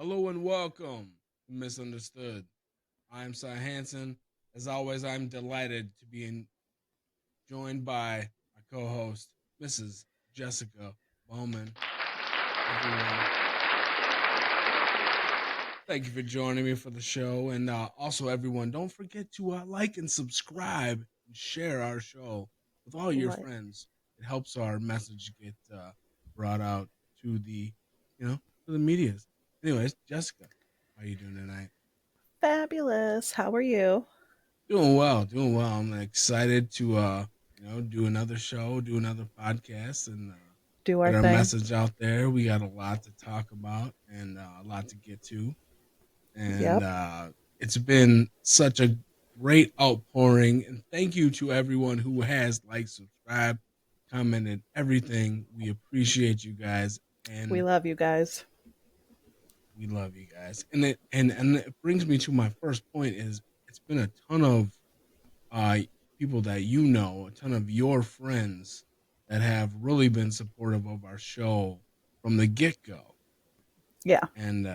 Hello and welcome to Misunderstood. I'm ahanson. As always, I'm delighted to be joined by my co-host, Mrs. Jessica Bowman. Everyone, thank you for joining me for the show, and also everyone, don't forget to like and subscribe and share our show with all your Right. friends. It helps our message get brought out to the medias. Anyways, Jessica, how are you doing tonight? Fabulous. How are you? Doing well, doing well. I'm excited to do another show, do another podcast, and Do our get our thing. message out there. We got a lot to talk about and a lot to get to, and Yep. it's been such a great outpouring. And thank you to everyone who has liked, subscribed, commented, everything. We appreciate you guys, We and love you guys. we love you guys. And it brings me to my first point: is it's been a ton of uh, people that you know, a ton of your friends that have really been supportive of our show from the get go. Yeah. And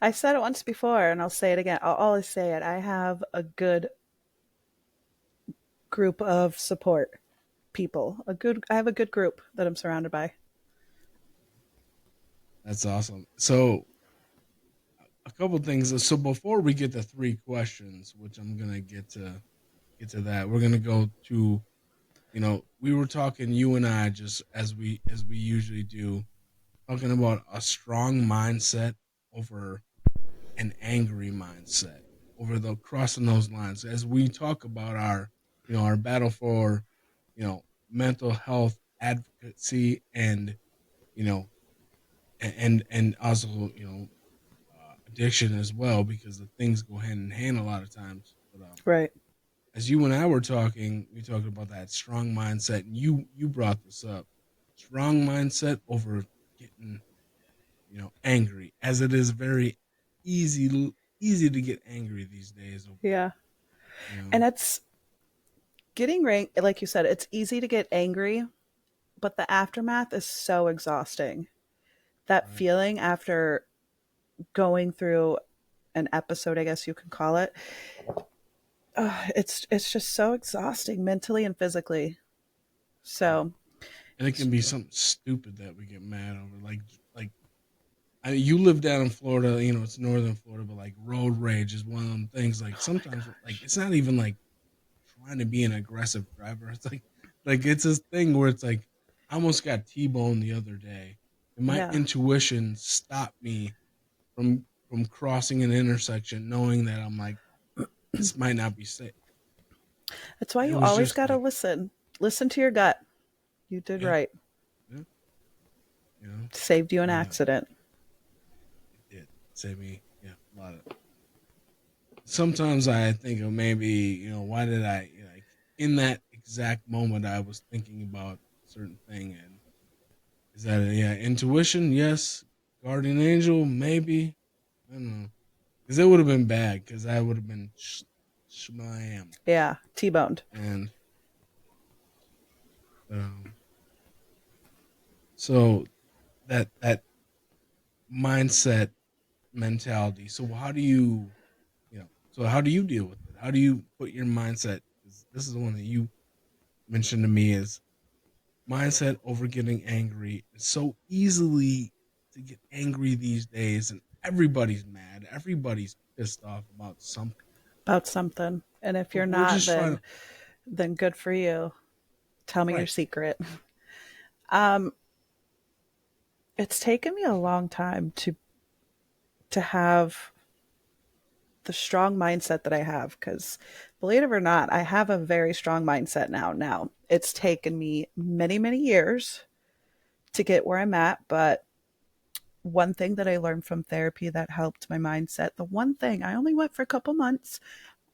I said it once before and I'll say it again. I'll always say it. I have a good group of support people. I have a good group that I'm surrounded by. that's awesome. So, a couple things. So, before we get to three questions, which I'm gonna get to that, we're gonna go to we were talking you and I just as we usually do, talking about a strong mindset over an angry mindset over the crossing those lines as we talk about our battle for mental health advocacy and you know and also addiction as well because the things go hand in hand a lot of times but Right. as you and I were talking we talked about that strong mindset and you brought this up strong mindset over getting angry as it is very easy to get angry these days over Yeah. you know And it's getting rank like you said, it's easy to get angry, but the aftermath is so exhausting. That right feeling after going through an episode, I guess you can call it, it's just so exhausting mentally and physically. right So and it can be something stupid that we get mad over like you live down in Florida, it's northern Florida, but like road rage is one of them things. Like oh my sometimes, like gosh. it's not even like trying to be an aggressive driver. It's like it's this thing where it's like I almost got T-boned the other day, and my Yeah. intuition stopped me from crossing an intersection, knowing that I'm like this might not be safe. That's why It you was always just got to like, listen. Listen to your gut. You did yeah, right. yeah, you know, Saved you an and accident. it did save me, yeah, a lot of. Sometimes I think of maybe why did I like in that exact moment I was thinking about a certain thing and is that intuition? Yes, guardian angel maybe I don't know because it would have been bad because I would have been shmam Yeah. T-boned. and um, so that mindset mentality. So how do so how do you deal with it? How do you put your mindset? 'Cause this is the one that you mentioned to me is mindset over getting angry. It's so easily to get angry these days, and everybody's mad. Everybody's pissed off about something. About something. And if But you're we're not, just trying then to then good for you. Tell me your right. secret. Um, it's taken me a long time to have the strong mindset that I have because believe it or not, I have a very strong mindset now. Now, it's taken me many, many years to get where I'm at, but one thing that I learned from therapy that helped my mindset, the one thing I only went for a couple months.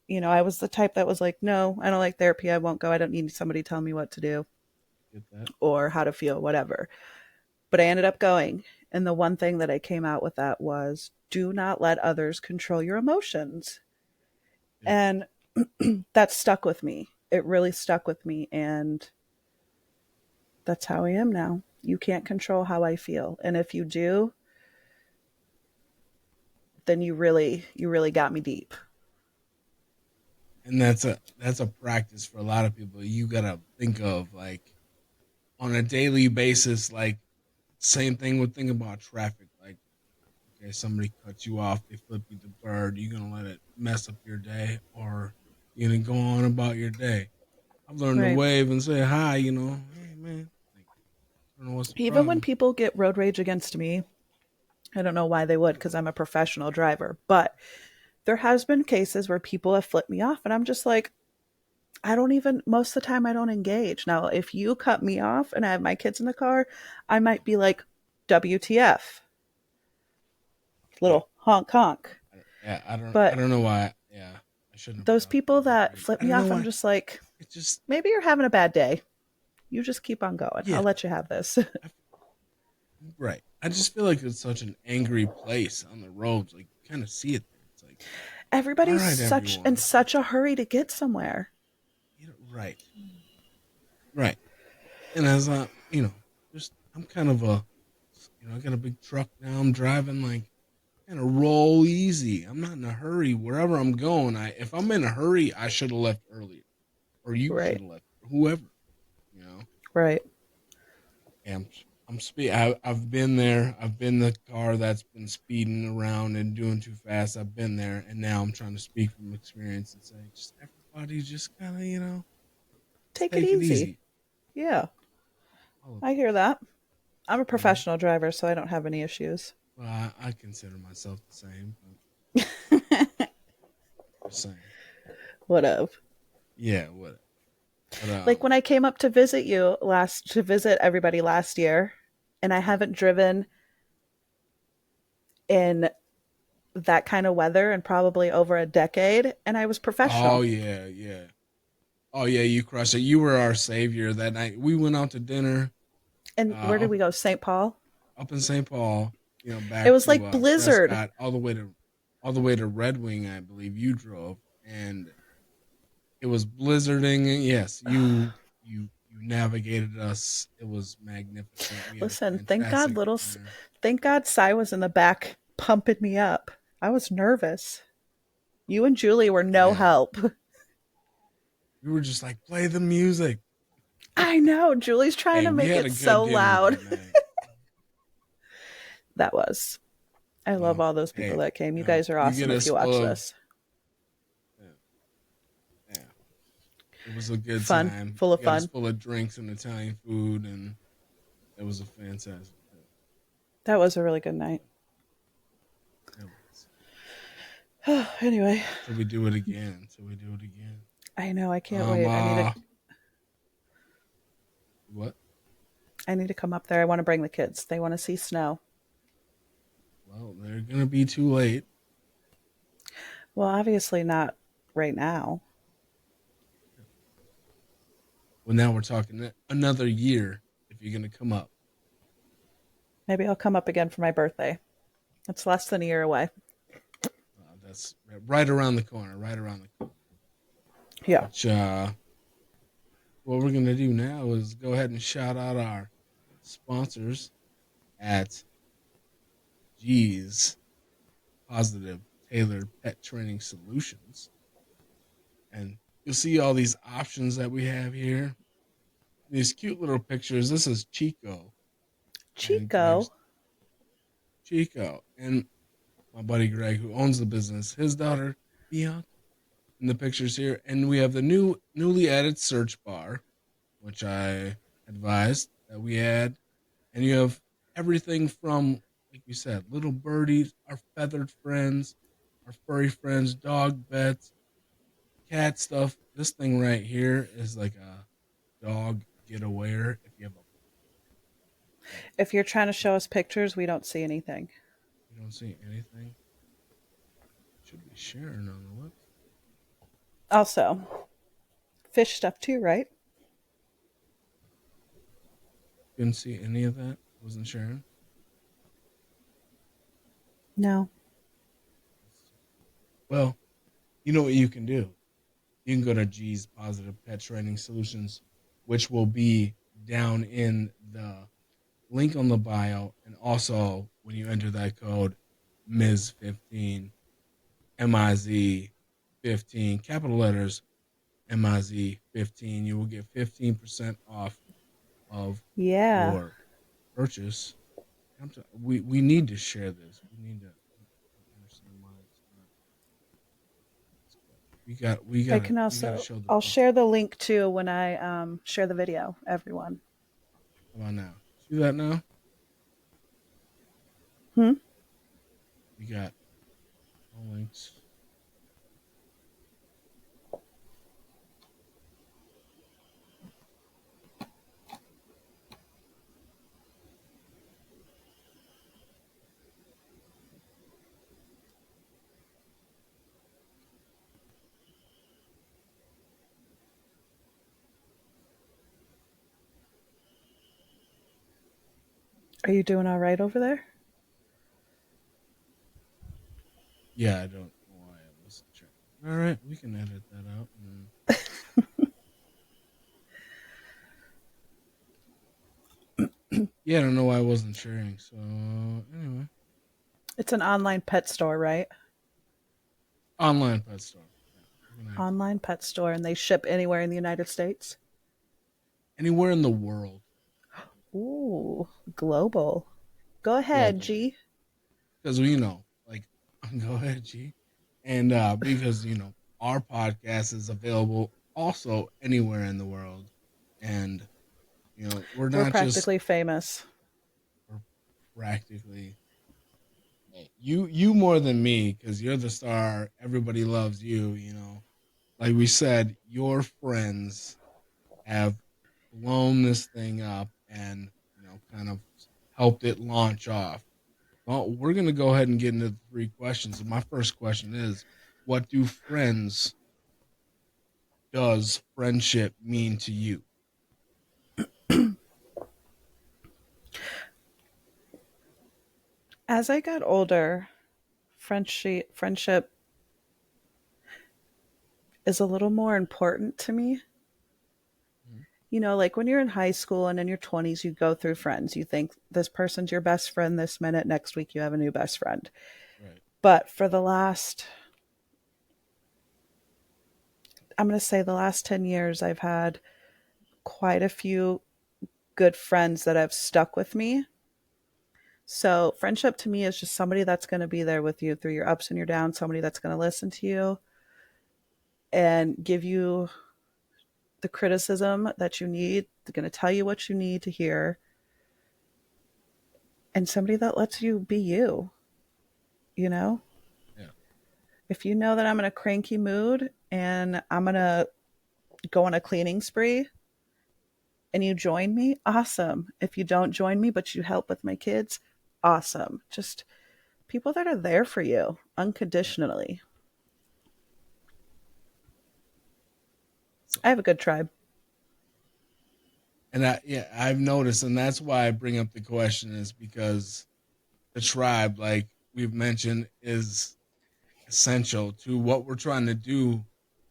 I was the type that was like, no, I don't like therapy. I won't go. I don't need somebody telling me what to do Get that? or how to feel, whatever. But I ended up going. And the one thing that I came out with that was do not let others control your emotions. Yep. And that stuck with me. It really stuck with me. And that's how I am now. You can't control how I feel. And if you do, then you really got me deep. And that's a practice for a lot of people. You gotta think of like on a daily basis, like same thing with think about traffic. Like, okay, somebody cuts you off, they flip you the bird, you gonna let it mess up your day, or you gonna go on about your day. I've learned to Right. wave and say hi, hey man. Like, I don't know what's the Even when problem. people get road rage against me, I don't know why they would because I'm a professional driver, but there has been cases where people have flipped me off and I'm just like, I don't even, most of the time I don't engage. Now, if you cut me off and I have my kids in the car, I might be like, WTF, Yeah. little honk honk. Yeah, I But don't know why. Yeah, I shouldn't have those put out the people road that rage. flip I me don't know off, I'm why. just like, It just maybe you're having a bad day. You just keep on going. I'll yeah, let you have this. I, right. I just feel like it's such an angry place on the roads. Like you kind of see it there. It's like, all Everybody's right, such in everyone. such a hurry to get somewhere. Right, right. And as just I'm kind of I got a big truck now. I'm driving like kind of roll easy. I'm not in a hurry. Wherever I'm going, I if I'm in a hurry, I should have left earlier, or you should Right. have left, whoever. You know. Right. Yeah, I've been there. I've been the car that's been speeding around and doing too fast. I've been there, and now I'm trying to speak from experience and say, just everybody, just kind of just Take it take it easy. easy. Yeah. All of I hear that. I'm a you know. professional driver, so I don't have any issues. Well, I consider myself the same, but just saying. What of? Yeah, what? But Like when I came up to visit you last to visit everybody last year, and I yeah. haven't driven in that kind of weather in probably over a decade, and I was Oh professional. yeah, yeah. Oh yeah, you crushed it. You were our savior that night. We went out to dinner And where did up we go? St. Paul. up in St. Paul, It back was to like blizzard. Prescott, all the way to Red Wing, I believe you drove, and it was blizzarding. And yes, you navigated us. It was magnificent. We had a Listen, fantastic dinner. thank God Cy was in the back pumping me up. I was nervous. You and Julie were no Yeah, help. we were just like, play the music. I know. Julie's trying Hey, to we make had a it so good dinner loud. that night. That was. I love So all those people hey, that came. You guys are you get awesome if us you watch full of this. yeah, yeah. It was a good Fun, time. full You of got us fun. full of drinks and Italian food, and it was a fantastic trip. That was a really good night. It was. Anyway, Till we do it again. Till we do it again. I know I can't Um. wait. Uh. What? I need to come up there. I want to bring the kids. They want to see snow. Well, they're gonna be too late. Well, obviously not right now. Well, now we're talking another year if you're gonna come up. Maybe I'll come up again for my birthday. It's less than a year away. That's right around the corner. Right around the corner. Yeah. Which what we're gonna do now is go ahead and shout out our sponsors at G's Positive Tailored Pet Training Solutions, and you'll see all these options that we have here. These cute little pictures. This is Chico and Chico. Greg's Chico and my buddy Greg, who owns the business. His daughter Bianca in the pictures here, and we have the newly added search bar, which I advised that we add, and you have everything from, like we said, little birdies, our feathered friends, our furry friends, dog beds, cat stuff. This thing right here is like a dog getawayer. If you have a pet, If you're trying to show us pictures, we don't see anything. you don't see anything. Should be sharing on the website. Also, fish stuff too, right? Couldn't see any of that. Wasn't sharing. No. Well, you know what you can do. You can go to G's Positive Pet Training Solutions, which will be down in the link on the bio, and also when you enter that code, Ms. 15, MIZ 15, capital letters MIZ 15. You will get 15% off of Yeah. your purchase. We need to share this. We need to understand why it's not. I can We gotta also, show the I'll people. share the link too when I share the video, everyone. How about now? See that now? Hmm? We got all links. Are you doing all right over there? Yeah, I don't know why I wasn't checking. All right, we can edit that out. And yeah, I don't know why I wasn't sharing. So anyway, It's an online pet store, right? online pet store. Yeah, we're gonna have to Online pet store, and they ship anywhere in the United States. anywhere in the world Ooh, global. Go ahead, globally G. because like go ahead, G, and because our podcast is available also anywhere in the world, and we're We're not just practically famous. we're practically you more than me because you're the star. Everybody loves you. Like we said, your friends have blown this thing up and kind of helped it launch off. Well, we're gonna go ahead and get into the three questions. And my first question is, what do friends does friendship mean to you? As I got older, friendship is a little more important to me. Mhm. You know, like when you're in high school and in your 20s, you go through friends. You think this person's your best friend this minute, next week you have a new best friend. Right. But for the last, I'm going to say the last 10 years, I've had quite a few good friends that have stuck with me. So, friendship to me is just somebody that's going to be there with you through your ups and your downs, somebody that's going to listen to you and give you the criticism that you need. They're going to tell you what you need to hear, and somebody that lets you be you, you know? Yeah. If you know that I'm in a cranky mood and I'm going to go on a cleaning spree and you join me, awesome. If you don't join me, but you help with my kids, awesome. Just people that are there for you Right. unconditionally. So, I have a good tribe. and I've noticed, and that's why I bring up the question is because the tribe, like we've mentioned, is essential to what we're trying to do.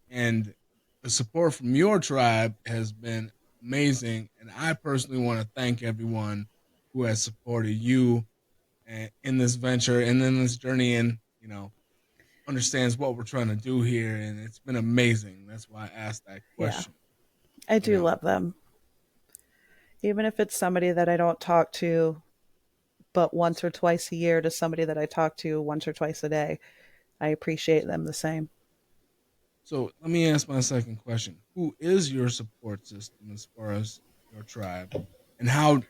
And the support from your tribe has been amazing. And I personally want to thank everyone who has supported you in this venture and in this journey and, understands what we're trying to do here. And it's been amazing. That's why I asked that Yeah, question. I You do know, love them. Even if it's somebody that I don't talk to but once or twice a year to somebody that I talk to once or twice a day, I appreciate them the same. so let me ask my second question. Who is your support system as far as your tribe? And how,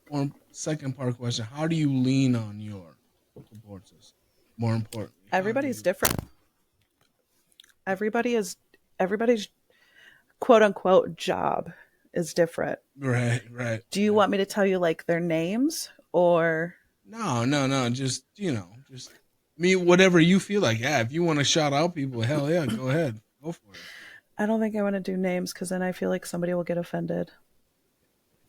or second part question, how do you lean on your support system? More importantly, how do Everybody's you, different. Everybody's quote unquote job is different. right, right, Do you right. want me to tell you like their names or No, no, no. Just me, whatever you feel like. Yeah, if you want to shout out people, hell yeah, go ahead. Go for it. I don't think I want to do names because then I feel like somebody will get offended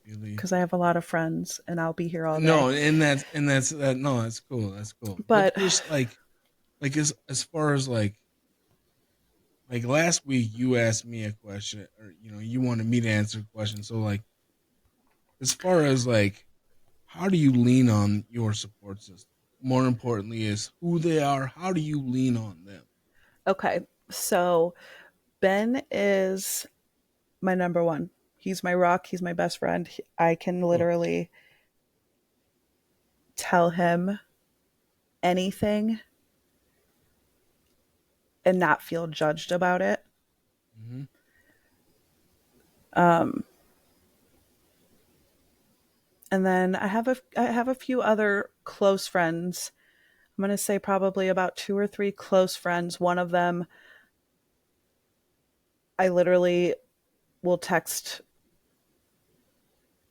Really. because I have a lot of friends and I'll be here all day. No, and that's that. No, that's cool. That's cool. But But just like as far as like last week, you asked me a question, or you wanted me to answer a question. So like, as far as like, how do you lean on your support system? more importantly, is who they are. How do you lean on them? Okay. So Ben is my number one. He's my rock. He's my best friend. I can Of course. literally tell him anything and not feel judged about it. Hmm. Um, and then I have a few other close friends. I'm going to say probably about two or three close friends. One of them, I literally will text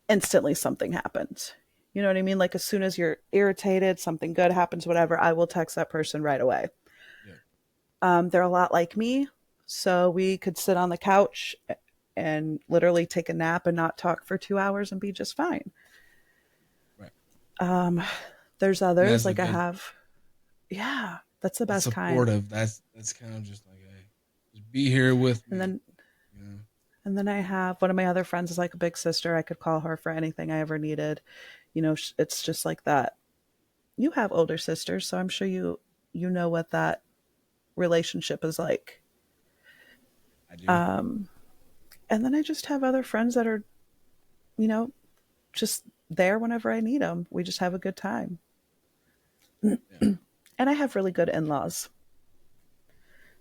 instantly something happens. You know what I mean? Like as soon as you're irritated, something good happens, whatever, I will text that person right away. Yeah. They're a lot like me. So we could sit on the couch and literally take a nap and not talk for 2 hours and be just fine. Right. Um, there's And others that's a like I good. have, yeah, that's the That's best kind. supportive. That's kind of just like, hey, just be here with And me. then You know. and then I have one of my other friends is like a big sister. I could call her for anything I ever needed. You know, it's just like that. You have older sisters, so I'm sure you know what that relationship is like. I do. Um, and then I just have other friends that are, you know, just there whenever I need them. We just have a good time. Yeah. And I have really good in laws.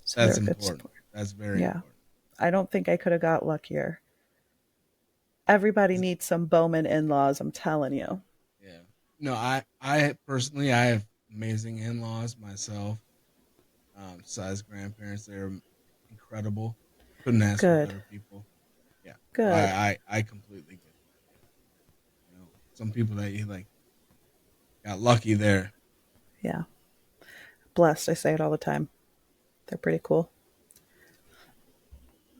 So they're That's a good important. support. That's very Yeah. important. I don't think I could have got luckier. Everybody needs some Bowman in laws, I'm telling you. Yeah. No, I personally, I have amazing in laws myself. Besides grandparents, they're incredible. Couldn't ask for Good. better people. Yeah. So Good. I completely get that. Some people that you like got lucky there. Yeah. Blessed. I say it all the time. They're pretty cool.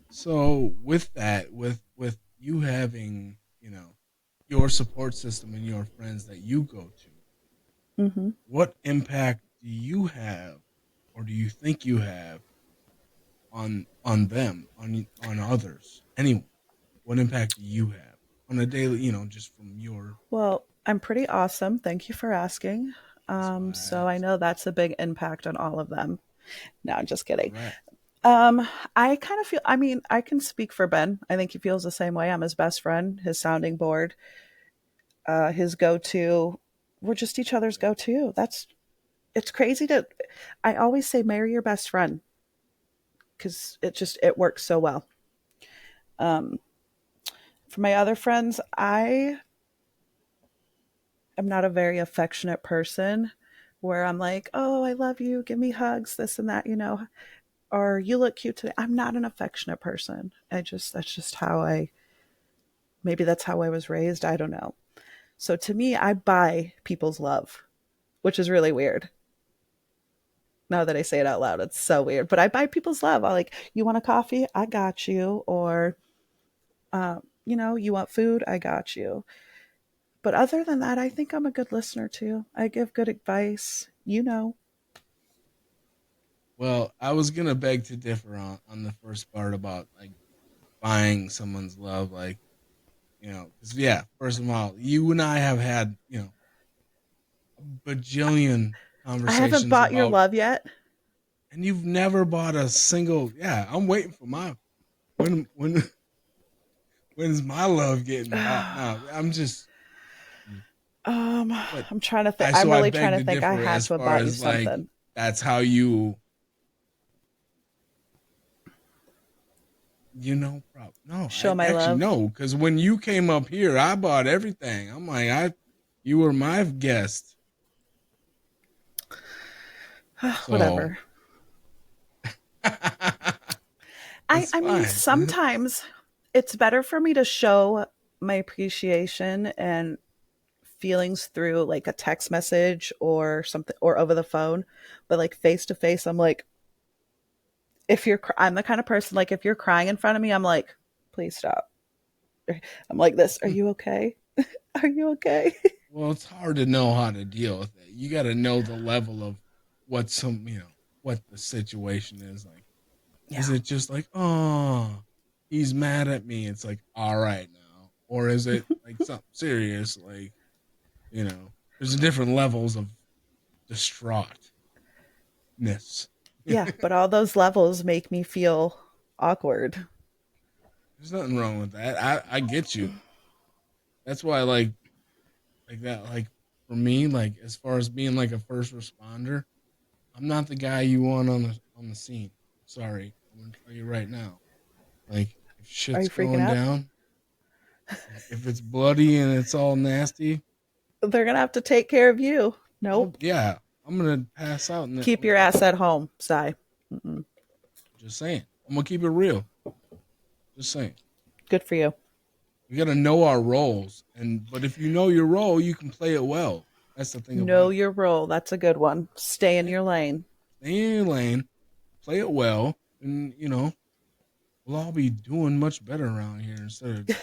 So with that, with you having, your support system and your friends that you go to, Hmm. what impact do you have, or do you think you have on them, on others, anyone? What impact do you have on a daily, just from your Well, I'm pretty awesome. Thank you for asking. that's why I So I asked. know that's a big impact on all of them. No, I'm just kidding. Correct. Um, I kind of feel, I mean, I can speak for Ben. I think he feels the same way. I'm his best friend, his sounding board, his go to. We're just each other's go to. It's crazy to, I always say, marry your best friend because it works so well. Um, for my other friends, I am not a very affectionate person where I'm like, oh, I love you, give me hugs, this and that, or you look cute today. I'm not an affectionate person. That's just how maybe that's how I was raised. I don't know. So to me, I buy people's love, which is really weird. Now that I say it out loud, it's so weird. But I buy people's love. I like, you want a coffee? I got you. Or, you want food? I got you. But other than that, I think I'm a good listener too. I give good advice. You know. Well, I was gonna beg to differ on the first part about like buying someone's love, like, because yeah, first of all, you and I have had, a bajillion I haven't conversations bought your about, love yet. and you've never bought a single. Yeah, I'm waiting for my when when's my love getting bought? No, I'm just, but I'm trying to think. I so I'm I really trying beg to to think. I differ had as to have far bought you as like something. that's how you. Probably no. Show I my actually love. no, because when you came up here, I bought everything. I'm like, you were my guest, so Whatever. I it's I mean, fine. sometimes it's better for me to show my appreciation and feelings through like a text message or something or over the phone, but like face to face, I'm like, I'm the kind of person like if you're crying in front of me, I'm like, please stop. I'm like this. Are you okay? Are you okay? Well, it's hard to know how to deal with it. You got to know the level of what what the situation is like. Is Yeah. it just like, oh, he's mad at me? It's like, all right now, or is it like something serious? Like, there's different levels of distraughtness. Yeah, but all those levels make me feel awkward. There's nothing wrong with that. I get you. That's why like that like for me like as far as being like a first responder, I'm not the guy you want on the scene. Sorry, I'm gonna tell you right now. Like if Are shit's you freaking going out? down, if it's bloody and it's all nasty, They're gonna have to take care of you. I'll Nope. yeah, I'm gonna pass out in the. Keep your ass at home, Sai. Just saying, I'm gonna keep it real. Just saying, Good for you. we gotta know our roles, and but if you know your role, you can play it well. That's the thing Know about it. your role. That's a good one. Stay in Stay, your lane. stay in your lane, play it well, and we'll all be doing much better around here instead of know,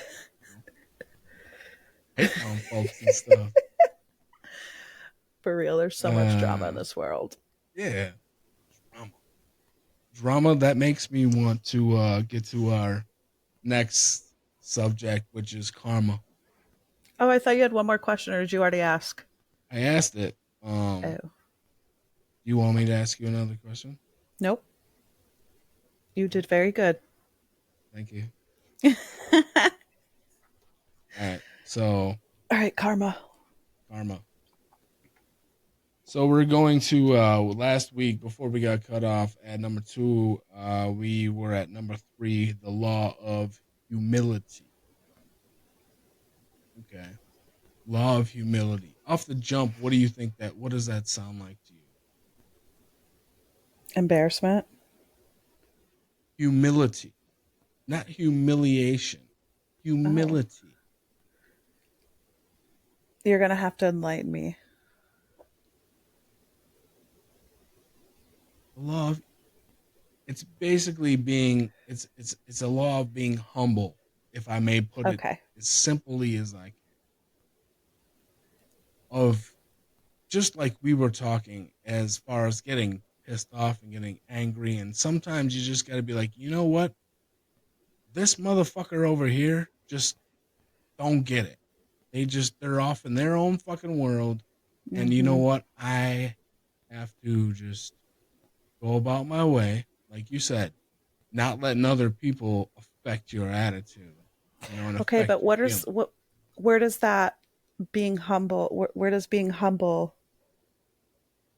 hating on folks and stuff. For real, there's so much drama in Uh, this world. yeah, drama, drama that makes me want to get to our next subject, which is karma. Oh, I thought you had one more question, or did you already ask? I asked it. Oh, You want me to ask you another question? nope. You No? did very good. Thank you. All right. So, All right, karma. karma. So we're going to last week before we got cut off at number 2. We were at number 3, the law of humility. Okay. Law of humility. Off the jump, what do you think that? What does that sound like to you? Embarrassment. Humility, not humiliation. Oh, Humility. you're gonna have to enlighten me. The law of it's basically being it's a law of being humble, if I may put it Okay. as simply as I can. Of just like we were talking as far as getting pissed off and getting angry, and sometimes you just got to be like, you know what, this motherfucker over here just don't get it. They're off in their own fucking world, and you know Mm-hmm. what, I have to just go about my way, like you said, not letting other people affect your attitude, and Okay, affect but your what is feelings. what? Where does that being humble? Where does being humble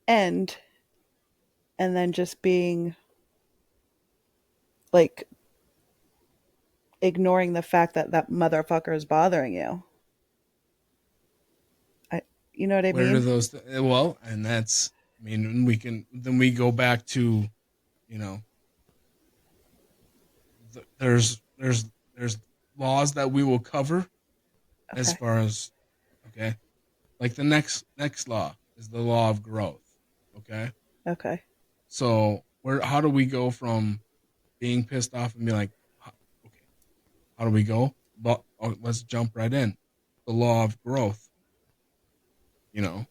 end? And then just being like ignoring the fact that that motherfucker is bothering you. I, you know what I Where do mean? those? Well, and that's. I mean, we can then we go back to you know there's laws that we will cover as Okay. far as okay, like the next law is the law of growth. Okay, Okay. so where how do we go from being pissed off and be like, okay, how do we go? But let's jump right in. The law of growth. You know,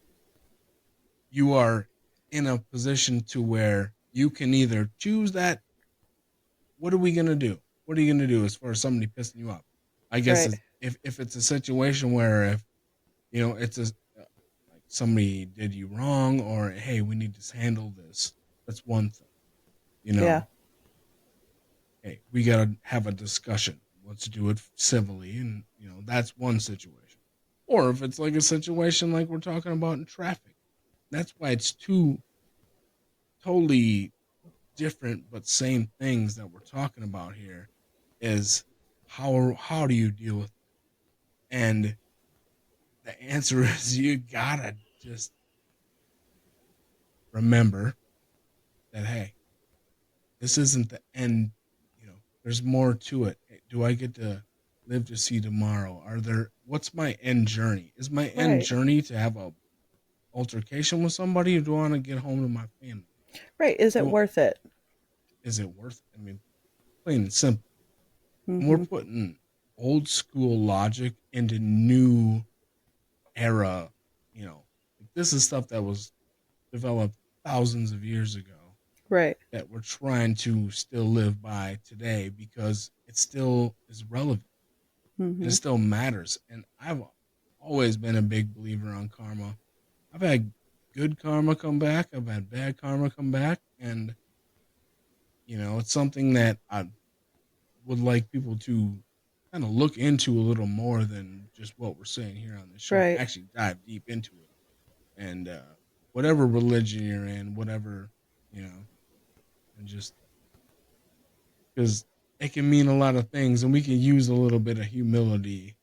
you are in a position to where you can either choose that. What are we gonna do? What are you gonna do as far as somebody pissing you off? I guess Right. is if it's a situation where if it's a like somebody did you wrong or hey we need to handle this. That's one thing. You Yeah. know, hey we gotta have a discussion. Let's do it civilly, and that's one situation. Or if it's like a situation like we're talking about in traffic, that's why it's two totally different but same things that we're talking about here is how do you deal with it? And the answer is you gotta just remember that hey, this isn't the end. There's more to it. Do I get to live to see tomorrow? What's my end journey? Is my end Right. journey to have a altercation with somebody, or do I want to get home to my family? Right. Is it Do worth it? Is it worth it? I mean, plain and simple. And we're Mm-hmm. putting old school logic into new era, this is stuff that was developed thousands of years ago Right. that we're trying to still live by today because it still is relevant and it Mm-hmm. still matters. And I've always been a big believer on karma. I've had good karma come back. I've had bad karma come back, and it's something that I would like people to kind of look into a little more than just what we're saying here on the show. Right. Actually, dive deep into it, and whatever religion you're in, whatever and just because it can mean a lot of things, and we can use a little bit of humility.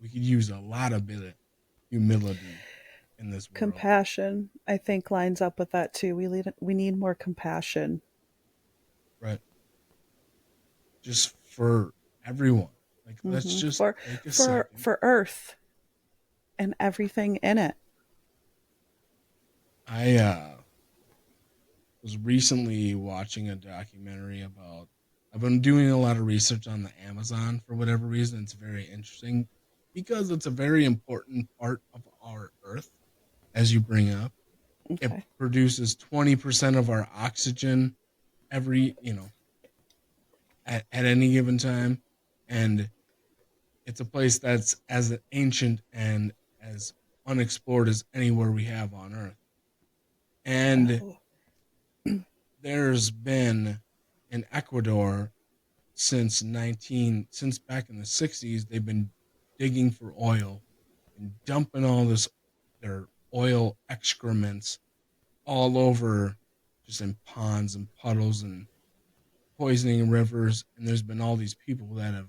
We could use a lot of bit of humility in this world, Compassion, I think, lines up with that too. We need more compassion. right? Just for everyone. Like, let's Hmm. just For take a for second. for Earth and everything in it. I was recently watching a documentary about. I've been doing a lot of research on the Amazon for whatever reason. It's very interesting because it's a very important part of our Earth, as you bring up. It Okay. produces 20% of our oxygen every, at any given time. And it's a place that's as ancient and as unexplored as anywhere we have on Earth. And Oh, there's been in Ecuador since back in the 60s, they've been digging for oil and dumping all this their oil excrements all over, just in ponds and puddles and poisoning rivers. And there's been all these people that have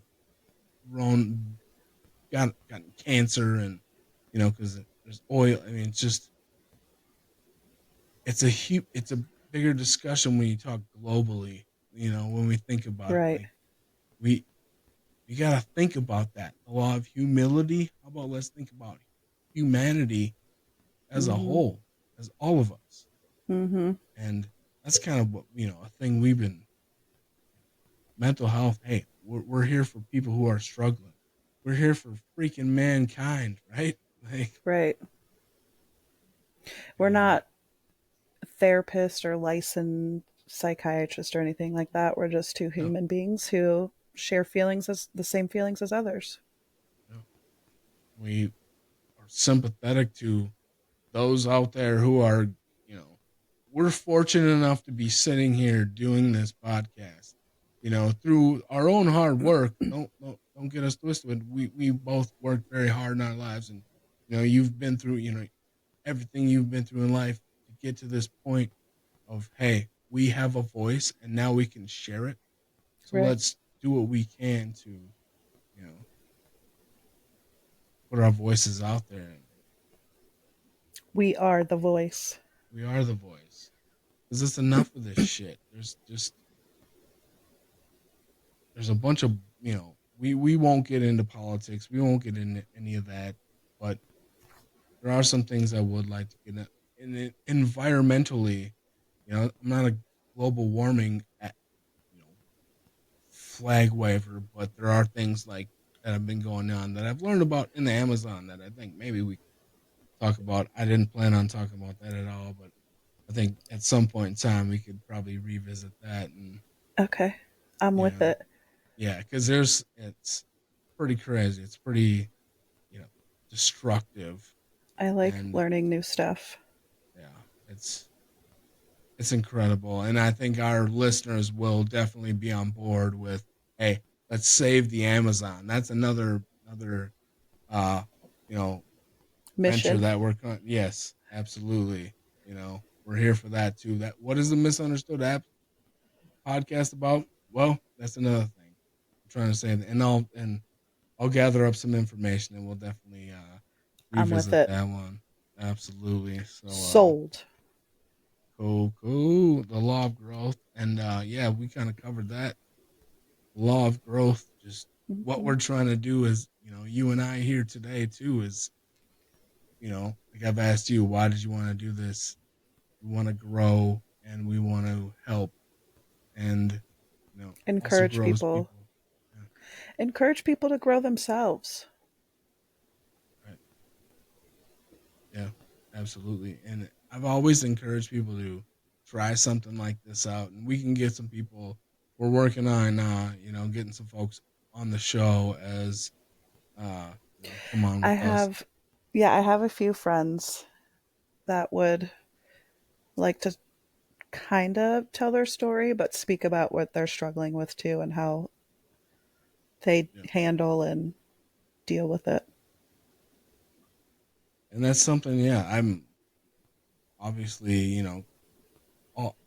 grown gotten cancer, and because there's oil. I mean, it's a bigger discussion when you talk globally. When we think about it, right. like we you got to think about that. The law of humility. How about let's think about humanity as a Mhm. whole, as all of us. Mhm. And that's kind of what, a thing we've been, mental health. Hey, we're here for people who are struggling. We're here for freaking mankind, right? Like, Right. We're and not therapists or licensed psychiatrists or anything like that. We're just two no, human beings who share feelings as the same feelings as others. no, we are sympathetic to those out there who are, you know, we're fortunate enough to be sitting here doing this podcast, through our own hard work. Don't get us twisted. We both worked very hard in our lives, and you've been through, everything you've been through in life to get to this point of, hey, we have a voice and now we can share it. So Right. let's do what we can to, put our voices out there. And We are the voice. we are the voice. Because it's enough of this shit. There's a bunch of, we won't get into politics. We won't get into any of that. But there are some things I would like to get into. And environmentally, I'm not a global warming, you know, flag waver, but there are things like that have been going on that I've learned about in the Amazon that I think maybe we could talk about. I didn't plan on talking about that at all, but I think at some point in time we could probably revisit that. And Okay. I'm you with know, it. yeah, because it's pretty crazy. It's pretty, you know, destructive, I like and learning new stuff. yeah, it's incredible. And I think our listeners will definitely be on board with, hey, let's save the Amazon. That's another uh you know venture Mission. that we're yes, absolutely. We're here for that too. That what is the misunderstood app podcast about? Well, that's another thing I'm trying to say. And I'll gather up some information, and we'll definitely I'm with revisit it. that one. Absolutely. So Sold. cool. The law of growth. And yeah, we kind of covered that. Law of growth, just what Hmm. we're trying to do is, you and I here today too is, like I've asked you, why did you want to do this? We want to grow, and we want to help, and also Encourage grows people. people. Yeah, Encourage people to grow themselves. right. Yeah, absolutely. And I've always encouraged people to try something like this out, and we can get some people. We're working on, getting some folks on the show as, come on I with us. have, yeah, I have a few friends that would. like to kind of tell their story, but speak about what they're struggling with too and how they Yeah. handle and deal with it. And that's something, yeah, I'm obviously,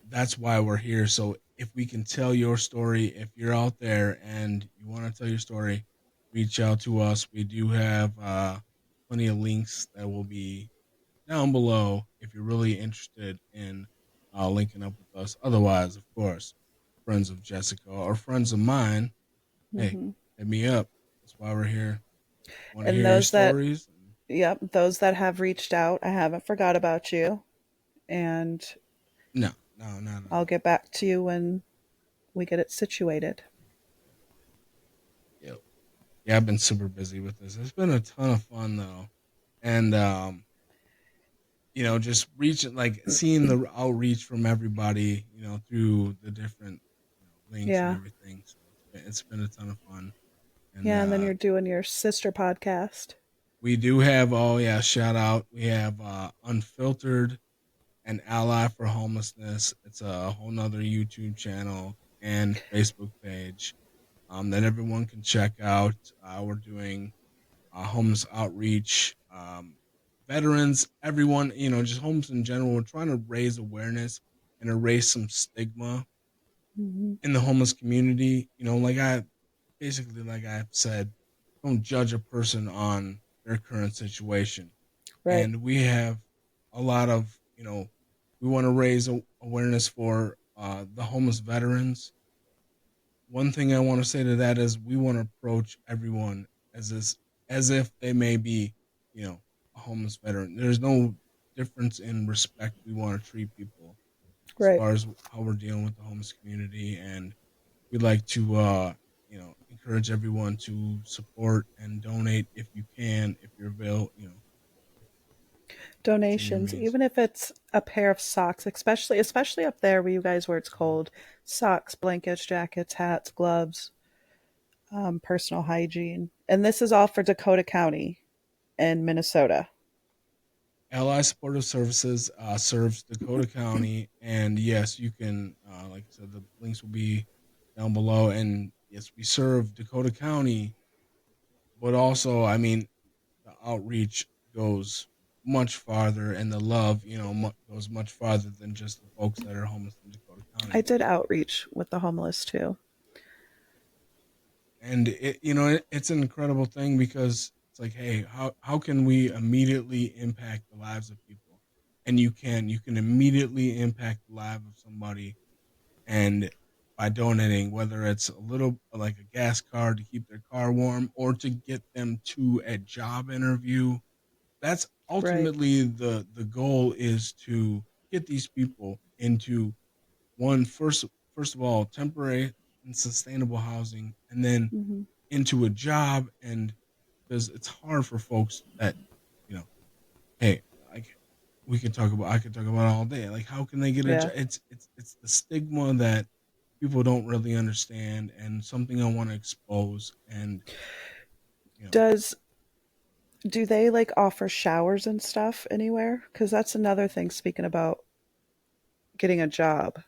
that's why we're here. So if we can tell your story, if you're out there and you want to tell your story, reach out to us. We do have plenty of links that will be down below if you're really interested in linking up with us. Otherwise, of course, friends of Jessica or friends of mine, hey, Hmm. hit me up. That's why we're here. Want to And hear your those that, stories? yep, those that have reached out, I haven't forgot about you. And No, no, no, no, I'll no. get back to you when we get it situated. Yeah, yeah. I've been super busy with this. It's been a ton of fun though, and just reaching, like seeing the outreach from everybody, through the different, links and Yeah. everything. So it's been a ton of fun, and Yeah. And then you're doing your sister podcast. we do have, oh yeah, shout out. We have Unfiltered and Ally for Homelessness. It's a whole nother YouTube channel and Facebook page that everyone can check out. We're doing homeless outreach, veterans, everyone, just homeless in general. We're trying to raise awareness and erase some stigma Hmm. in the homeless community. Like I've said, don't judge a person on their current situation. Right. And we have a lot of, we want to raise awareness for the homeless veterans. One thing I want to say to that is we want to approach everyone as if they may be, a homeless veteran. There's no difference in respect we want to treat people as Right. far as how we're dealing with the homeless community, and we'd like to encourage everyone to support and donate if you can, if you're available, if it's in your Donations, means. even if it's a pair of socks, especially up there where you guys where it's cold, socks, blankets, jackets, hats, gloves, personal hygiene. And this is all for Dakota County in Minnesota. Ally Supportive Services serves Dakota County, and yes, you can, like I said, the links will be down below. And yes, we serve Dakota County, but also, I mean, the outreach goes much farther, and the love, goes much farther than just the folks that are homeless in Dakota I County. did outreach with the homeless too. And it's an incredible thing because it's like, hey, how can we immediately impact the lives of people? And you can immediately impact the life of somebody, and by donating, whether it's a little like a gas card to keep their car warm or to get them to a job interview. That's Right. ultimately the goal, is to get these people into one first of all temporary and sustainable housing, and then Hmm. into a job. And because it's hard for folks that, you know hey, like, I could talk about it all day, like how can they get a Yeah. job. It's the stigma that people don't really understand, and something I want to expose. And you know Does do they like offer showers and stuff anywhere? Because that's another thing. Speaking about getting a job.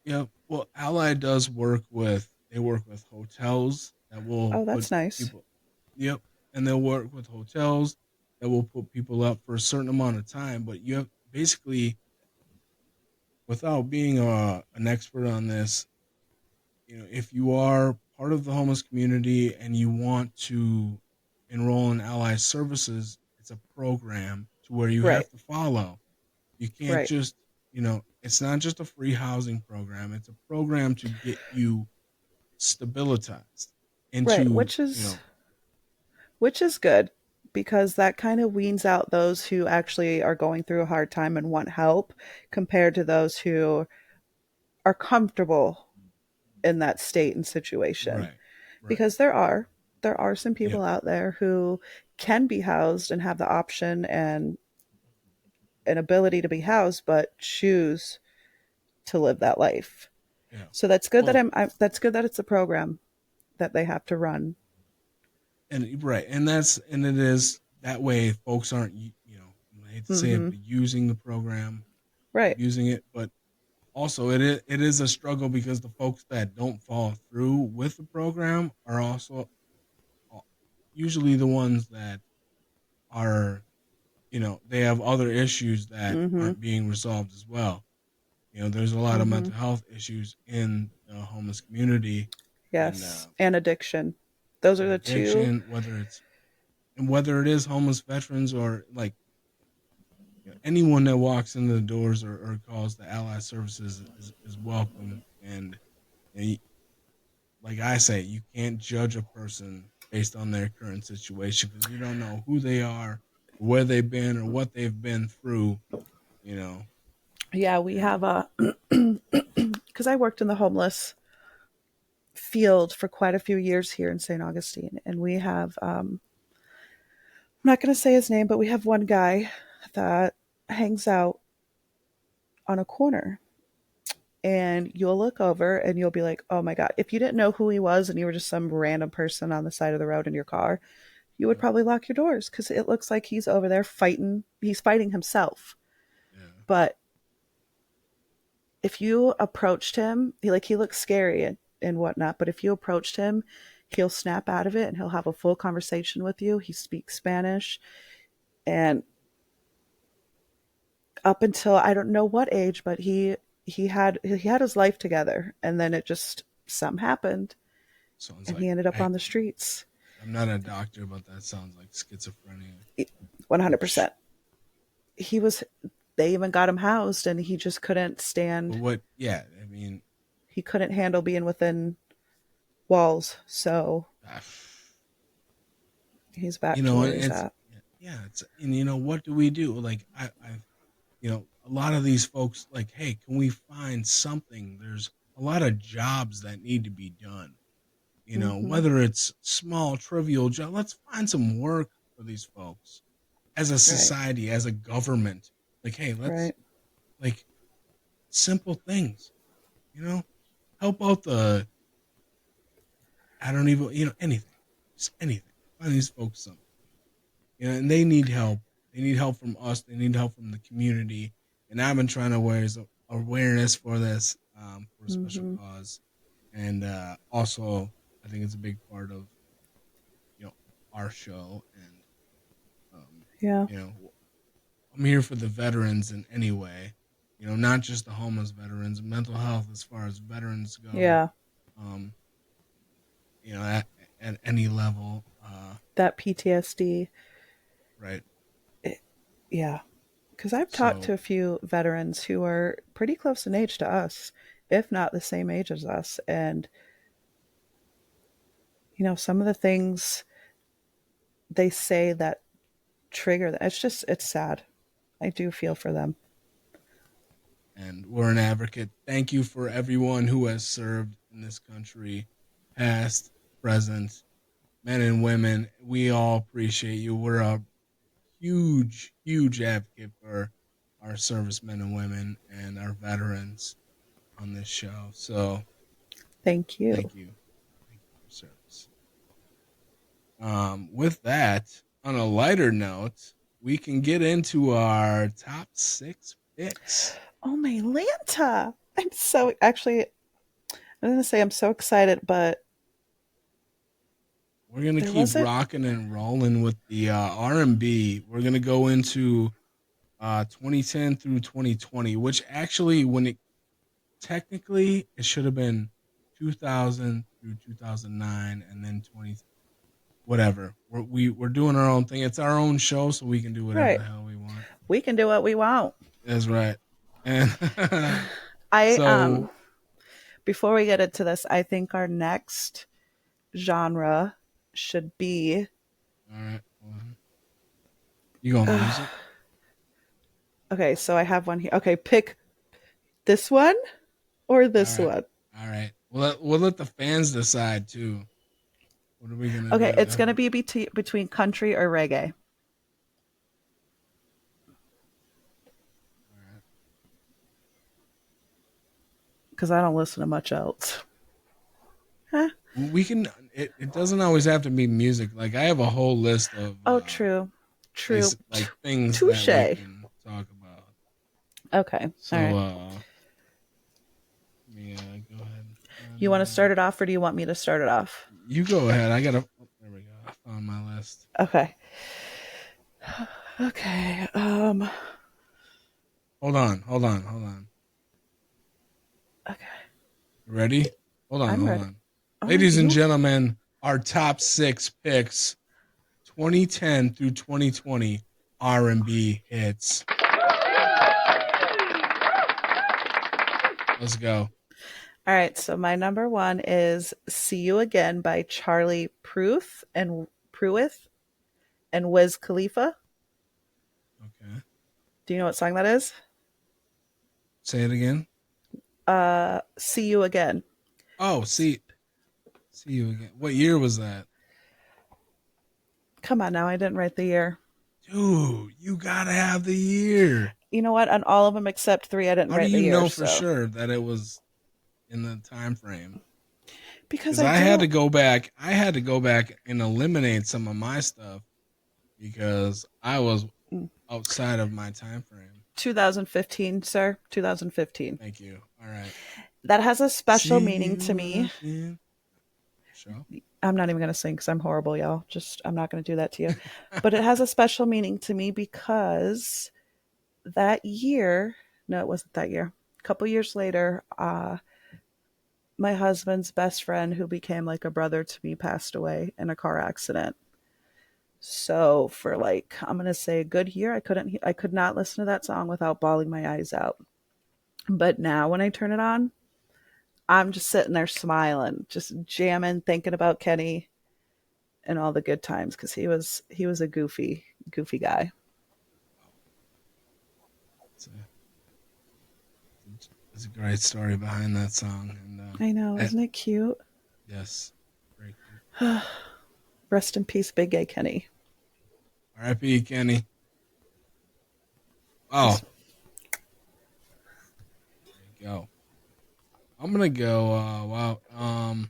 yeah, well, Ally does work with hotels that will Oh, put that's nice. people. Yep. And they'll work with hotels that will put people up for a certain amount of time. But you have basically, without being an expert on this, if you are part of the homeless community and you want to enroll in Ally Services, it's a program to where you Right. have to follow. You can't Right. just, it's not just a free housing program. It's a program to get you stabilized Right. into, Which is good because that kind of weans out those who actually are going through a hard time and want help compared to those who are comfortable in that state and situation. right, right, Because there are some yeah, people out there who can be housed and have the option and an ability to be housed but choose to live that life. yeah. So that's good that Well, that's good that it's a program that they have to run. and right, and it is that way. Folks aren't, I hate to say it, Mhm. but using the program. Right. using it, but also it is a struggle because the folks that don't follow through with the program are also usually the ones that are, they have other issues that Mm-hmm. aren't being resolved as well. There's a lot of Mm-hmm. mental health issues in the homeless community, and Yes. And addiction. Those are and the two. addiction, whether it is homeless veterans or like, anyone that walks into the doors or calls the allied services is welcome. And like I say, you can't judge a person based on their current situation because you don't know who they are, where they've been, or what they've been through. You know, Yeah, we and have a because I worked in the homeless field for quite a few years here in St. Augustine, and we have I'm not going to say his name, but we have one guy that hangs out on a corner, and you'll look over and you'll be like, "Oh my god!" If you didn't know who he was and you were just some random person on the side of the road in your car, you would yeah, probably lock your doors because it looks like he's over there fighting. He's fighting himself. yeah, But if you approached him, he looks scary and whatnot. But if you approached him, he'll snap out of it and he'll have a full conversation with you. He speaks Spanish, and up until I don't know what age, but he had his life together, and then it just some happened, sounds and like he ended up I. on the streets. I'm not a doctor, but that sounds like schizophrenia. 100%. Which, He was. They even got him housed, and he just couldn't but stand. what? Yeah, I mean, He couldn't handle being within walls, so ah, he's back to where he's it's, at. yeah, it's, and what do we do? Like a lot of these folks, like, hey, can we find something? There's a lot of jobs that need to be done. Mm-hmm. Whether it's small, trivial job, let's find some work for these folks as a Right. society, as a government. Like, hey, let's, Right. like, simple things, you know, help out the, I don't even, anything, just anything. Find these folks something, and they need help. They need help from us. They need help from the community. And I've been trying to raise awareness for this, for a special Mm-hmm. cause, and also I think it's a big part of you know our show. And um, Yeah. you know, I'm here for the veterans in any way. Not just the homeless veterans, mental health as far as veterans go. Yeah. Um, at any level, That PTSD. right? It, yeah. Because I've talked to So, a few veterans who are pretty close in age to us, if not the same age as us. And, some of the things they say that trigger that, it's sad. I do feel for them. and we're an advocate. Thank you for everyone who has served in this country, past, present, men and women. We all appreciate you. We're a huge, huge advocate for our servicemen and women and our veterans on this show. So Thank you. thank you. Thank you for service. With that, on a lighter note, we can get into our top six picks. Oh, my Lanta. I'm so actually, I'm going to say I'm so excited, but We're gonna there keep wasn't, rocking and rolling with the R&B. We're gonna go into 2010 through 2020, which actually, when it technically it should have been 2000 through 2009, and then 20 whatever. We're doing our own thing. It's our own show, so we can do whatever right. the hell we want. We can do what we want. That's right. And I, so, before we get into this, I think our next genre should be, all right, hold on. You going music? okay, so I have one here. Okay, pick this one or All this right, one. all right. We'll let the fans decide too. What are we gonna Okay, do? it's going to be between country or reggae All right. because I don't listen to much else. Huh? We can. It doesn't always have to be music. Like, I have a whole list of Oh, true. True. like things that we Touche. can talk about. Okay. All So right. let me go ahead and You find want to start my. it off or do you want me to start it off? You go ahead. I gotta. Oh, there we go. I found my list. Okay. Okay. Hold on. Hold on. Hold on. Okay. You ready? Hold on. I'm Hold ready. on. All right. Ladies and You gentlemen, our top six picks, 2010 through 2020 R&B hits. Let's go. All right, so my number one is "See You Again" by Charlie Pruitt and Wiz Khalifa. Okay. Do you know what song that is? Say it again. "See You Again." Oh, see you again. What year was that? Come on now, I didn't write the year. Dude, you gotta have the year. You know what? On all of them except three, I didn't How do write the you year. know for So sure that it was in the time frame? because Because I I had to do go back. I had to go back and eliminate some of my stuff because I was mm, outside of my time frame. 2015, sir. 2015. Thank you. All right. That has a special See meaning to you me. again. Show. I'm not even going to sing because I'm horrible, y'all. Just, I'm not going to do that to you. But it has a special meaning to me because that year, no, it wasn't that year. A couple years later, my husband's best friend, who became like a brother to me, passed away in a car accident. So for like, I'm gonna say a good year, I could not listen to that song without bawling my eyes out. But now when I turn it on, I'm just sitting there smiling, just jamming, thinking about Kenny and all the good times because he was a goofy guy. It's a, it's a great story behind that song, and I know, eh, isn't it cute? yes, very cute. Rest in peace, Big Gay Kenny. R.I.P. Kenny. Oh, This, there you go. I'm gonna go. Wow.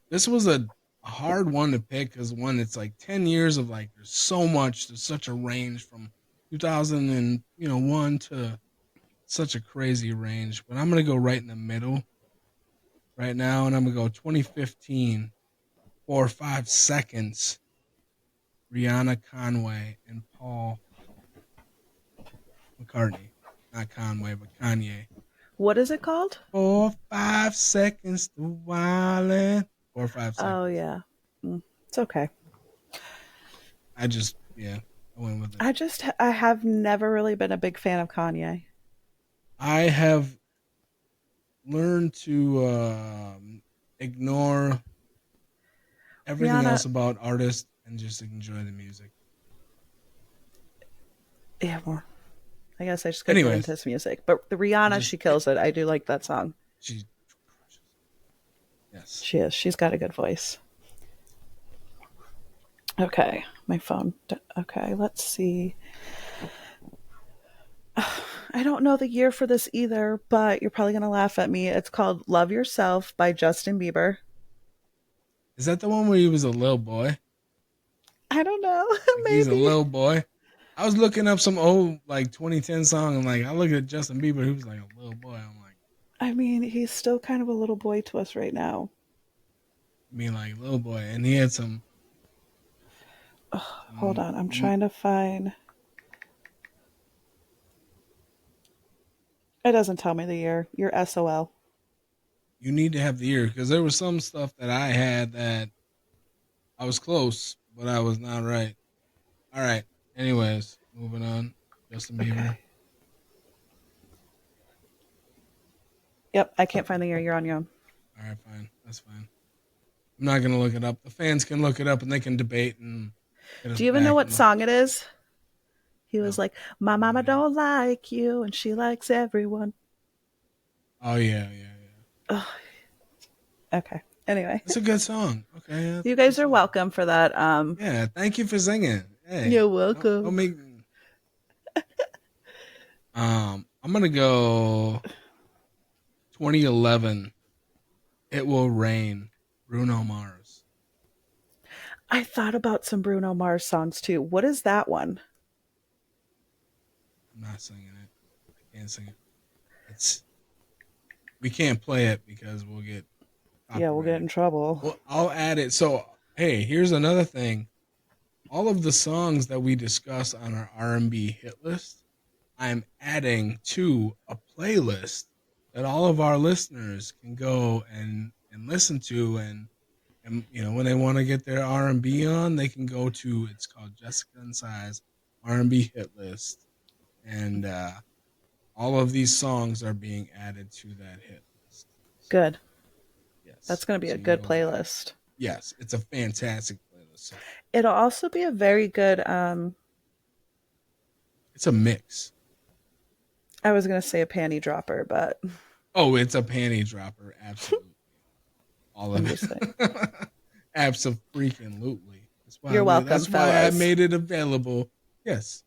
This was a hard one to pick because one, it's like 10 years of like there's so much, there's such a range from 2000 and one to such a crazy range. But I'm gonna go right in the middle right now, and I'm gonna go 2015, 4 or 5 seconds. Rihanna Conway and Paul McCartney, not Conway, but Kanye. what is it called? 4 or 5 seconds to wildin'. 4 or 5 seconds. Oh yeah, it's okay. I just yeah, I went with it. I have never really been a big fan of Kanye. I have learned to ignore everything Rihanna, else about artists and just enjoy the music. yeah, well, I guess I just couldn't get into Anyways, his music. But the I Rihanna, just she kills it. I do like that song. she crushes. Yes. She is. She's got a good voice. Okay, my phone. Okay, let's see. I don't know the year for this either, but you're probably going to laugh at me. It's called Love Yourself by Justin Bieber. Is that the one where he was a little boy? I don't know. Like he's a Maybe. little boy. I was looking up some old like 2010 song and like I looked at Justin Bieber, he was like a little boy. I'm like, I mean, he's still kind of a little boy to us right now. I mean like little boy, and he had Hold some. on. I'm trying to find. It doesn't tell me the year. You're SOL. You need to have the ear because there was some stuff that I had that I was close, but I was not right. All right. Anyways, moving on. Justin Okay. Bieber. Yep, I can't find the year. You're on your own. All right, fine. That's fine. I'm not gonna look it up. The fans can look it up and they can debate and get us Do you even know back what in the. song it is? He was No, like, "My no mama idea. don't like you, and she likes everyone." Oh yeah, yeah, yeah. Ugh, okay. Anyway, That's a good song. Okay, yeah, that's you a good guys are song. welcome for that. Yeah, thank you for singing. Hey, You're don't welcome. make. I'm gonna go 2011. It will rain. Bruno Mars. I thought about some Bruno Mars songs too. What is that one? I'm not singing it. Can't sing it. It's we can't play it because we'll get Yeah, we'll get copyrighted. in trouble. Well, I'll add it. So hey, here's another thing. All of the songs that we discuss on our R&B hit list, I'm adding to a playlist that all of our listeners can go and listen to and when they want to get their R&B on, they can go to it's called Jessica and Size R&B hit list and all of these songs are being added to that hit list. So, Good. That's yes. going to be So a you good go there. playlist. Yes, it's a fantastic playlist. So It'll also be a very good it's a mix. I was going to say a panty dropper, but Oh, it's a panty dropper, absolutely. All I'm of just saying. it. Absolutely. You're welcome, That's why I fellas. made it available. Yes.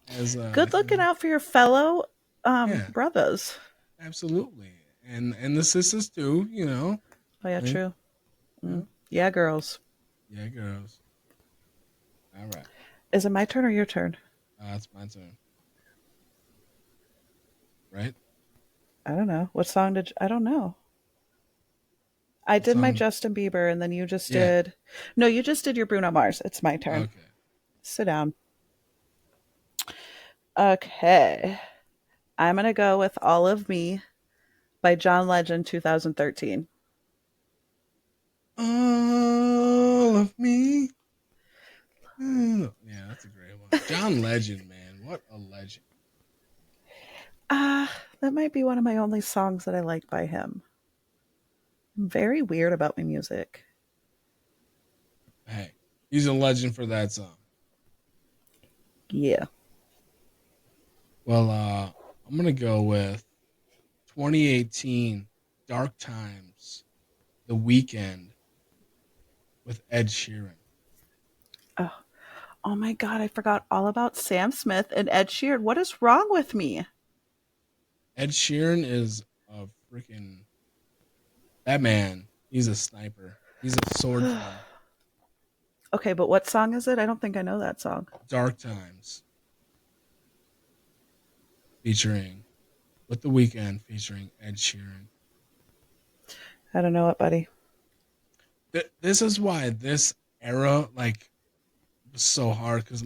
As Good looking out for your fellow yeah, brothers. absolutely. And the sisters too, Oh yeah, Like, true. yeah, Yeah, girls. yeah, girls. All right. Is it my turn or your turn? It's my turn. Right? I don't know. What song did I don't know. I What did my song? Justin Bieber and then you just Yeah. did. No, you just did your Bruno Mars. It's my turn. Okay. Sit down. Okay. I'm going to go with All of Me by John Legend 2013. All of me. Yeah, that's a great one. John Legend, man. What a legend. That might be one of my only songs that I like by him. I'm very weird about my music. Hey, he's a legend for that song. Yeah. Well, I'm gonna go with 2018 Dark Times, The Weekend with Ed Sheeran. Oh, oh my God, I forgot all about Sam Smith and Ed Sheeran. What is wrong with me? Ed Sheeran is a freaking that man. He's a sniper. He's a swordsman. Okay, but what song is it? I don't think I know that song. Dark Times featuring with The Weekend featuring Ed Sheeran. I don't know it, buddy. This is why this era was so hard because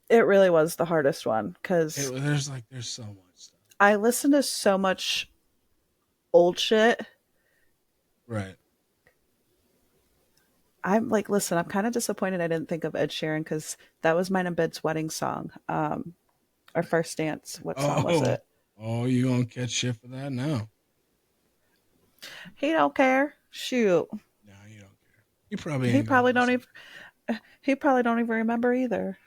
It really was the hardest one because there's so much stuff. I listen to so much old shit. Right. I'm like, listen, I'm kind of disappointed I didn't think of Ed Sheeran because that was mine and Bed's wedding song. Our first dance. What song was Oh, it? oh, you gonna catch shit for that now? He don't care. Shoot. No, you don't care. You probably He ain't gonna probably don't listen. even he probably don't even remember either.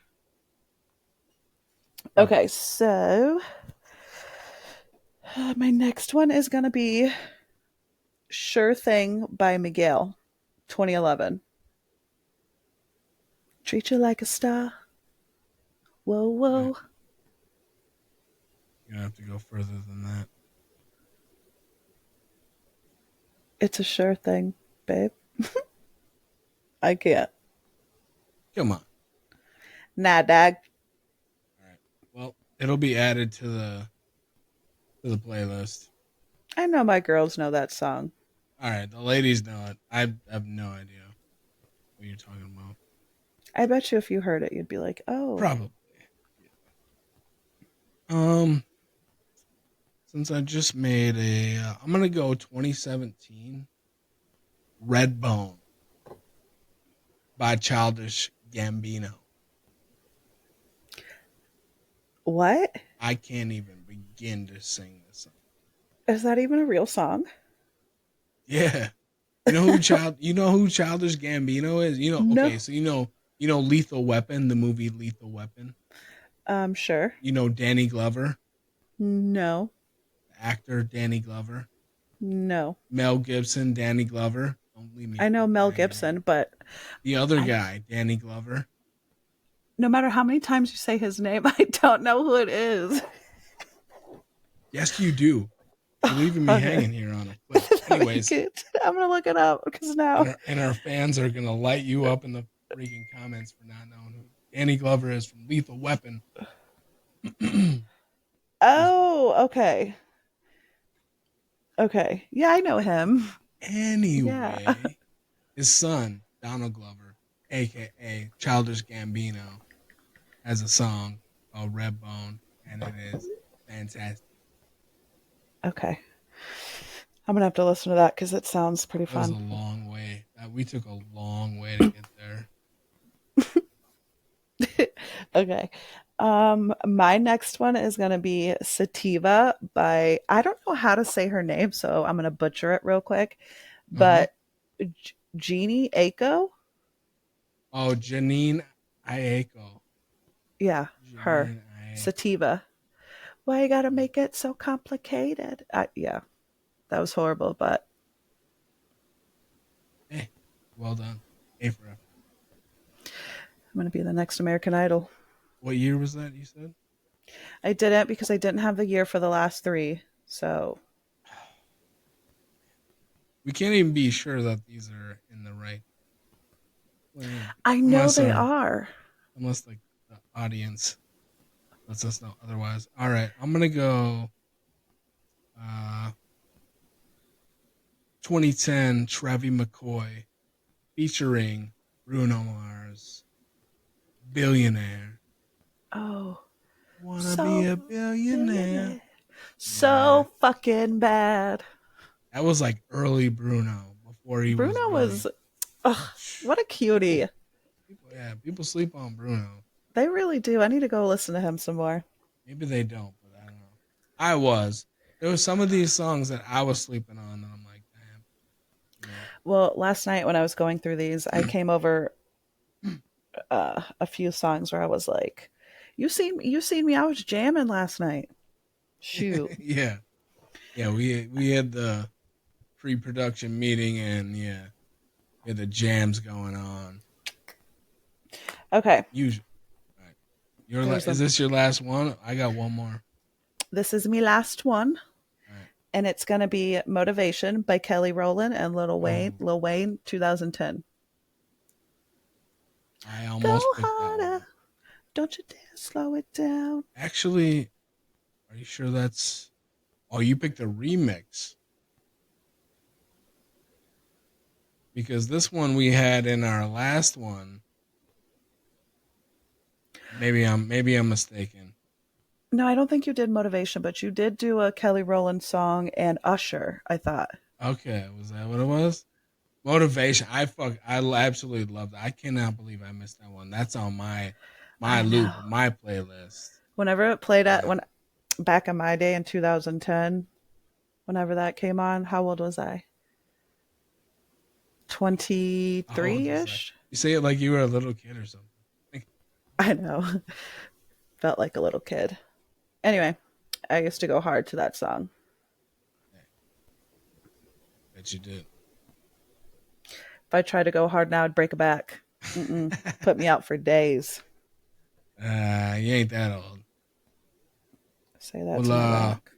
Right. Okay, so my next one is gonna be Sure Thing by Miguel, 2011. Treat you like a star. Whoa, Right. whoa. You're gonna have to go further than that. It's a sure thing, babe. I can't. Come on. Nah, dag. All right. Well, it'll be added to the playlist. I know my girls know that song. All right. The ladies know it. I have no idea what you're talking about. I bet you if you heard it, you'd be like, oh, Probably. Um, since I just made I'm gonna go 2017 Redbone by Childish Gambino. what? I can't even begin to sing this song. Is that even a real song? Yeah. You know who Childish Gambino is? No. Okay, so you know Lethal Weapon, the movie Lethal Weapon. Sure. You know Danny Glover, No. the actor Danny Glover. No. Mel Gibson, Danny Glover. Don't leave me I know Mel hanging Gibson, here. but The other I guy, Danny Glover. no matter how many times you say his name, I don't know who it is. Yes, you do. You're leaving me Okay. hanging here on a cliff. Anyways, I'm gonna look it up because and now. our fans are gonna light you up in the freaking comments for not knowing who Danny Glover is from Lethal Weapon. He's British. Oh, okay. Okay. Yeah, I know him. Yeah. Anyway, his son, Donald Glover, aka Childish Gambino, has a song called Redbone, and it is fantastic. Okay. I'm gonna have to listen to that because it sounds pretty It was a fun. long way. We took a long way to get there. Okay. My next one is gonna be Sativa by I don't know how to say her name, so I'm gonna butcher it real quick. Uh huh. But Jeannie Aiko, Oh, Janine Aiko. yeah, her Janine Aiko. Sativa. Why you gotta make it so complicated? Yeah, that was horrible, but Hey, well done. A for effort. I'm gonna be the next American Idol. What year was that? You said. I didn't because I didn't have the year for the last three. So We can't even be sure that these are in the right lane, I know unless they our are. unless the audience lets us know otherwise. All right, I'm gonna go. Uh, 2010 Travis McCoy featuring Bruno Mars, Billionaire. Oh, Wanna be so a billionaire? billionaire. Yeah, So fucking bad. that was like early Bruno before he was Bruno really. was, ugh, what a cutie. People sleep on Bruno. They really do. I need to go listen to him some more. Maybe they don't, but I don't know. I was. There were some of these songs that I was sleeping on, and I'm like, damn, Well, last night when I was going through these, I came over a few songs where I was like, you seen me. I was jamming last night. Shoot. yeah, yeah. We had the pre-production meeting, and yeah, we had the jams going on. Okay. Usually, all right. There's Is a this your last one? I got one more. This is me last one. All right. And it's gonna be Motivation by Kelly Rowland and Lil Wayne. Oh, Lil Wayne, 2010. I Go almost picked that one. harder. Don't you dare slow it down. Actually, are you sure that's? Oh, you picked a remix because this one we had in our last one. Maybe I'm mistaken. No, I don't think you did Motivation, but you did do a Kelly Rowland song and Usher, I thought. Okay, was that what it was? Motivation. I absolutely loved it. I cannot believe I missed that one. That's on my I loop, know. my playlist. Whenever it played at Yeah. when back in my day in 2010, whenever that came on, how old was I? How old was I? 23-ish? You say it like you were a little kid or something. I know. Felt like a little kid. Anyway, I used to go hard to that song. Yeah, bet you did. If I tried to go hard now, I'd break a back. Mm-mm. Put me out for days. You ain't that old. Say that Well, to my rock.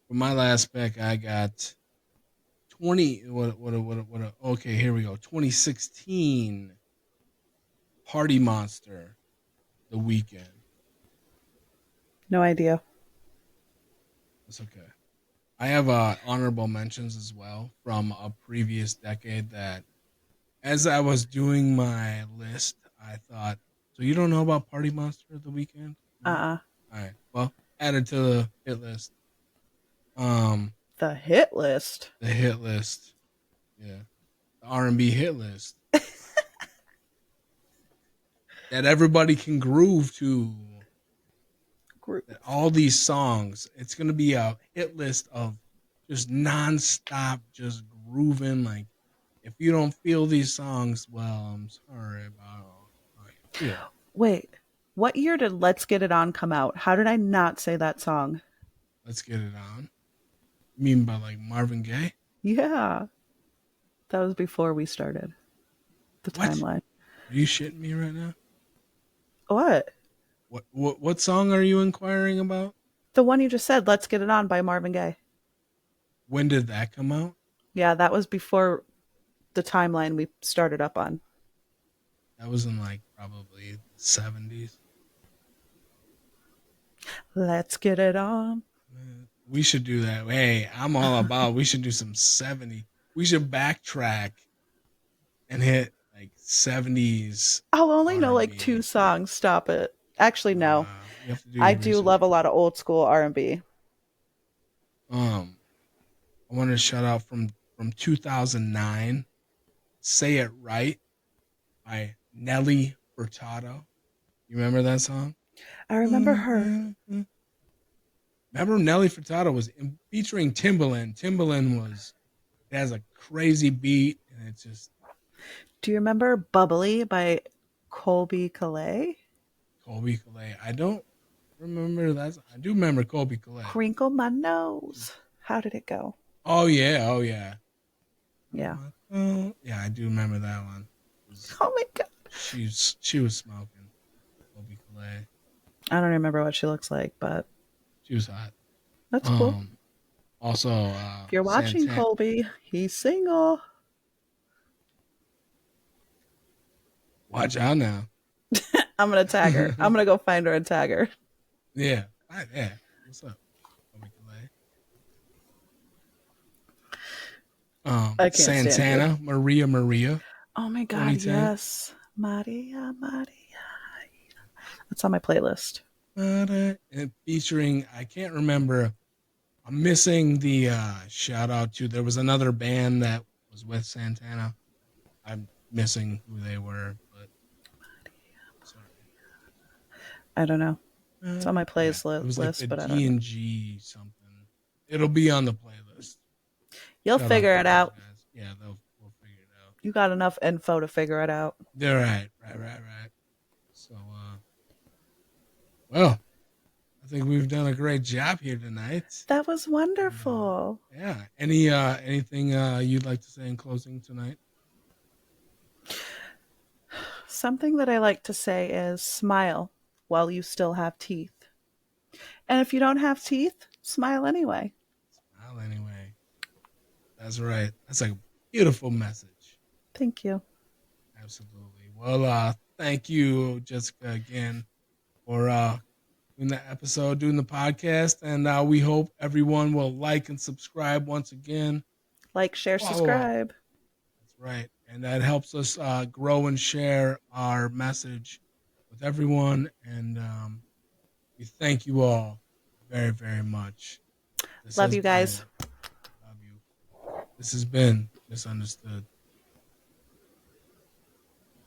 for my last pick, I got 20. Okay, here we go. 2016 Party Monster, The Weekend. No idea. That's okay. I have honorable mentions as well from a previous decade that, as I was doing my list, I thought, so you don't know about Party Monster The Weekend? No? Uh-uh. All right. Well, added to the hit list. Um, The hit list. the hit list. Yeah. The R&B hit list that everybody can groove to. Group. That all these songs, it's going to be a hit list of just nonstop, just grooving. Like, if you don't feel these songs, well, I'm sorry about how you feel. Wait, what year did Let's Get It On come out? How did I not say that song? Let's get it on. You mean by like Marvin Gaye? Yeah, that was before we started the What? timeline. Are you shitting me right now? What? What song are you inquiring about? The one you just said, Let's Get It On by Marvin Gaye. When did that come out? Yeah, that was before the timeline we started up on. That was in like probably the 70s. Let's get it on. We should do that. Hey, I'm all about. We should do some 70. We should backtrack and hit like 70s I'll only R know and like two B. songs. Stop it. Actually, no. You have to do I your do research. love a lot of old school R&B. Um, I want to shout out from 2009. "Say It Right" by Nelly Furtado. You remember that song? I remember her. Remember Nelly Furtado was featuring Timbaland. Timbaland was it has a crazy beat and it's just Do you remember Bubbly by Colby Calais? Colby Calais. I don't remember that. I do remember Colby Calais. Crinkle my nose. How did it go? Oh yeah, oh yeah. Yeah. Oh yeah, I do remember that one. It was Oh my god. she was smoking Colby Calais. I don't remember what she looks like, but She was hot. that's cool. Um, also If you're watching Santana. Colby, he's single. Watch out now. I'm gonna tag her. I'm gonna go find her and tag her. Yeah, yeah. What's up, Colby Calais? I can't stand you. Santana, Maria, Oh my god, 2010. yes. Maria, Maria. That's on my playlist. And featuring, I can't remember. I'm missing the shout out to. There was another band that was with Santana. I'm missing who they were, but sorry. I don't know. It's on my Yeah, playlist it was like the list, but I don't know. D&G something. It'll be on the playlist. You'll Shout out figure to it those out. guys. Yeah, we'll figure it out. You got enough info to figure it out. They're right. So, well, I think we've done a great job here tonight. That was And wonderful. yeah, anything you'd like to say in closing tonight? Something that I like to say is smile while you still have teeth. And if you don't have teeth, smile anyway. Well, anyway, that's right. That's a beautiful message. Thank you. Absolutely. Well, thank you, Jessica, again for doing the episode, doing the podcast, and we hope everyone will like and subscribe once again. Like, share, Follow up. subscribe. That's right, and that helps us grow and share our message with everyone. And we thank you all very much. This Love has you guys. been love you. This has been misunderstood.